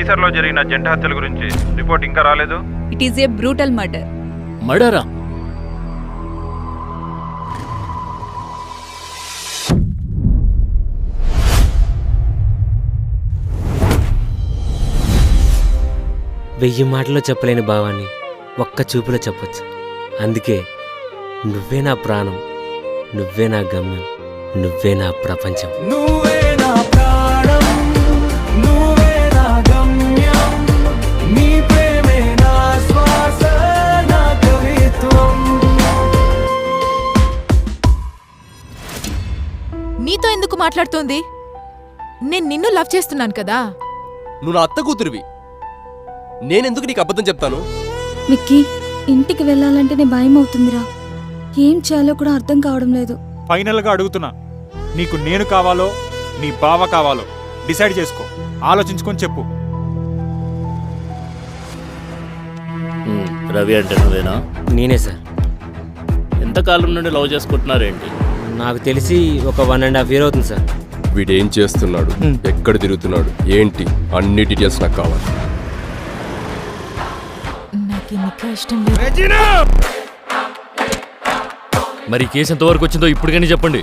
కైసర్లో జరిగిన జంట హత్యల గురించి రిపోర్ట్ ఇంకా రాలేదు. It is a brutal murder. మర్డరా? వెయ్యి మాటల్లో చెప్పలేని భావాన్ని ఒక్క చూపులో చెప్పొచ్చు. అందుకే నువ్వే నా ప్రాణం, నువ్వే నా గమ్యం, నువ్వే నా ప్రపంచం. నువ్వే నా ప్రాణం, నువ్వే నా గమ్యం, నీ ప్రేమే నా శ్వాస, నా కవిత్వం. నీతో ఎందుకు మాట్లాడుతోంది? నేను నిన్ను లవ్ చేస్తున్నాను కదా. నువ్వు నా అత్త కూతురివి, నేనెందుకు నీకు అబద్ధం చెప్తాను? మిక్కీ, ఇంటికి వెళ్ళాలంటేనే భయం అవుతుందిరా. ఏం చేయాలో కూడా అర్థం కావడం లేదు. ఫైనల్గా అడుగుతున్నా, నీకు నేను కావాలో నీ బావ కావాలో డిసైడ్ చేసుకో. ఆలోచించుకొని చెప్పు. రవి అంటే నువ్వేనా? నేనే సార్. ఎంతకాలం నుండి లవ్ చేసుకుంటున్నారేంటి? నాకు తెలిసి ఒక 1.5 year అవుతుంది సార్. వీడేం చేస్తున్నాడు, ఎక్కడ తిరుగుతున్నాడు, ఏంటి, అన్ని డీటెయిల్స్ నాకు కావాలి. నాకు ఇంకా ఇష్టం లేదు. మరి కేసు ఎంతవరకు వచ్చిందో ఇప్పటికైనా చెప్పండి.